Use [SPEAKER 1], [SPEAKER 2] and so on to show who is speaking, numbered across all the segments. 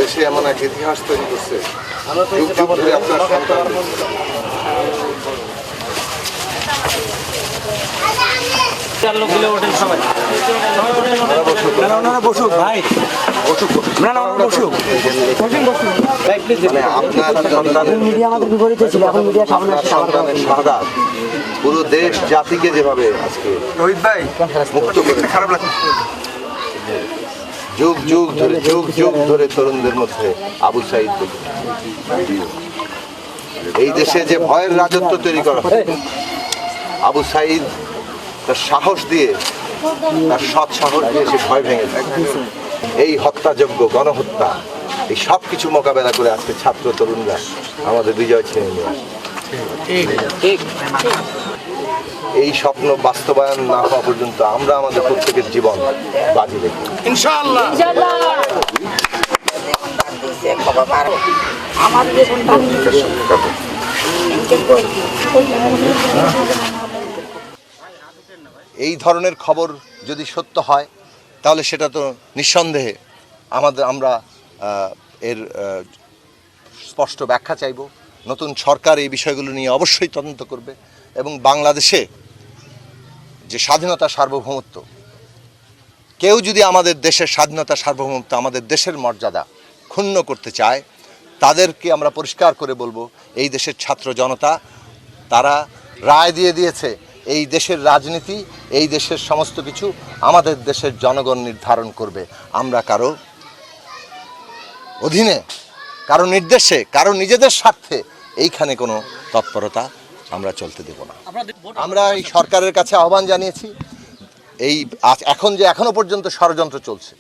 [SPEAKER 1] দেশে এমন এক ইতিহাস তৈরি করছে, যুগ যুগ ধরে আপনার সন্তান পুরো দেশ জাতিকে যেভাবে আজকে মুক্ত করে যুগ যুগ ধরে তরুণদের মধ্যে আবু সাঈদ, এই দেশে যে ভয়ের রাজত্ব তৈরি করা হয়, আবু সাঈদ তার সাহস দিয়ে, তার সৎ সাহস দিয়ে সে ভয় ভেঙে দেয়। এই হত্যাযোগ্য গণহত্যা, এই সব কিছু মোকাবেলা করে আজকে ছাত্র তরুণরা আমাদের বিজয় ছিনে নিয়ে আসে। এই স্বপ্ন বাস্তবায়ন না হওয়া পর্যন্ত আমরা আমাদের প্রত্যেকের জীবন বাজি রেখে ইনশাআল্লাহ এই ধরনের খবর যদি সত্য হয় তাহলে সেটা তো নিঃসন্দেহে আমরা এর স্পষ্ট ব্যাখ্যা চাইব। নতুন সরকার এই বিষয়গুলো নিয়ে অবশ্যই তদন্ত করবে এবং বাংলাদেশে যে স্বাধীনতা সার্বভৌমত্ব, কেউ যদি আমাদের দেশের স্বাধীনতা সার্বভৌমত্ব, আমাদের দেশের মর্যাদা ক্ষুণ্ণ করতে চায়, তাদেরকে আমরা পরিষ্কার করে বলবো, এই দেশের ছাত্র জনতা তারা রায় দিয়ে দিয়েছে, এই দেশের রাজনীতি, এই দেশের সমস্ত কিছু আমাদের দেশের জনগণ নির্ধারণ করবে। আমরা কারো অধীনে, কারো নির্দেশে, কারো নিজেদের স্বার্থে এইখানে কোনো তৎপরতা আমরা চলতে দেব না। আমরা এই সরকারের কাছে আহ্বান জানিয়েছি, এই এখন যে এখনো পর্যন্ত ষড়যন্ত্র চলছে,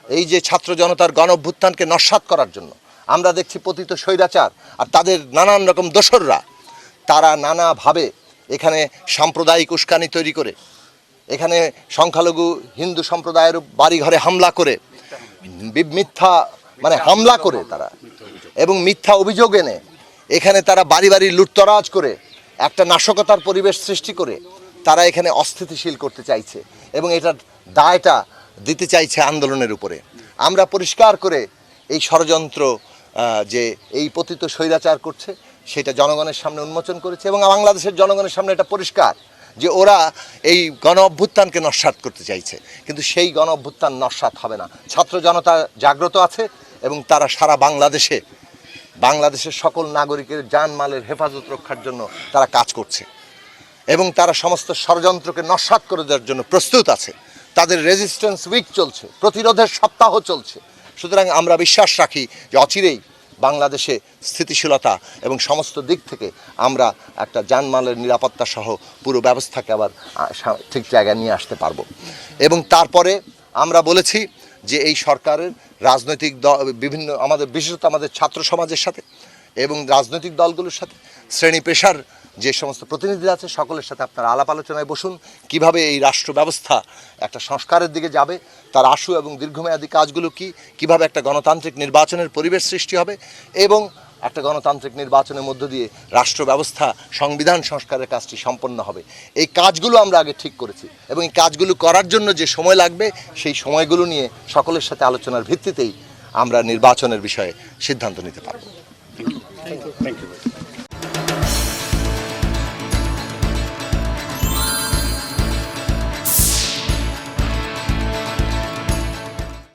[SPEAKER 1] এই যে ছাত্র জনতার গণ অভ্যুত্থানকে নস্যাৎ করার জন্য, আমরা দেখছি পতিত স্বৈরাচার আর তাদের নানান রকম দোসররা, তারা নানাভাবে এখানে সাম্প্রদায়িক উস্কানি তৈরি করে, এখানে সংখ্যালঘু হিন্দু সম্প্রদায়ের বাড়িঘরে হামলা করে, মিথ্যা হামলা করে তারা, এবং মিথ্যা অভিযোগ এনে এখানে তারা বাড়ি বাড়ি লুটতরাজ করে একটা নাশকতার পরিবেশ সৃষ্টি করে তারা এখানে অস্থিতিশীল করতে চাইছে এবং এটার দায়টা দিতে চাইছে আন্দোলনের উপরে। আমরা পরিষ্কার করে এই ষড়যন্ত্র যে এই পতিত স্বৈরাচার করছে সেটা জনগণের সামনে উন্মোচন করেছে এবং বাংলাদেশের জনগণের সামনে এটা পরিষ্কার যে ওরা এই গণ অভ্যুত্থানকে নস্যাৎ করতে চাইছে, কিন্তু সেই গণ অভ্যুত্থান নস্যাৎ হবে না। ছাত্র জনতা জাগ্রত আছে এবং তারা সারা বাংলাদেশের সকল নাগরিকের জানমালের হেফাজত রক্ষার জন্য তারা কাজ করছে এবং তারা সমস্ত ষড়যন্ত্রকে নস্যাৎ করে দেওয়ার জন্য প্রস্তুত আছে। তাদের রেজিস্ট্যান্স উইক চলছে, প্রতিরোধের সপ্তাহ চলছে। সুতরাং আমরা বিশ্বাস রাখি যে অচিরেই বাংলাদেশে স্থিতিশীলতা এবং সমস্ত দিক থেকে আমরা একটা জানমালের নিরাপত্তা সহ পুরো ব্যবস্থাকে আবার ঠিক জায়গায় নিয়ে আসতে পারবো। এবং তারপরে আমরা বলেছি যে এই সরকারের রাজনৈতিক বিভিন্ন বিশেষত আমাদের ছাত্র সমাজের সাথে এবং রাজনৈতিক দলগুলোর সাথে, শ্রেণী পেশার যে সমস্ত প্রতিনিধিরা আছে সকলের সাথে আপনারা আলাপ আলোচনায় বসুন, কিভাবে এই রাষ্ট্র ব্যবস্থা একটা সংস্কারের দিকে যাবে, তার আশু এবং দীর্ঘমেয়াদী কাজগুলো কিভাবে একটা গণতান্ত্রিক নির্বাচনের পরিবেশ সৃষ্টি হবে এবং একটা গণতান্ত্রিক নির্বাচনের মধ্য দিয়ে রাষ্ট্র ব্যবস্থা সংবিধান সংস্কারের কাজটি সম্পন্ন হবে। এই কাজগুলো আমরা আগে ঠিক করেছি এবং এই কাজগুলো করার জন্য যে সময় লাগবে সেই সময়গুলো নিয়ে সকলের সাথে আলোচনার ভিত্তিতেই আমরা নির্বাচনের বিষয়ে সিদ্ধান্ত নিতে পারব।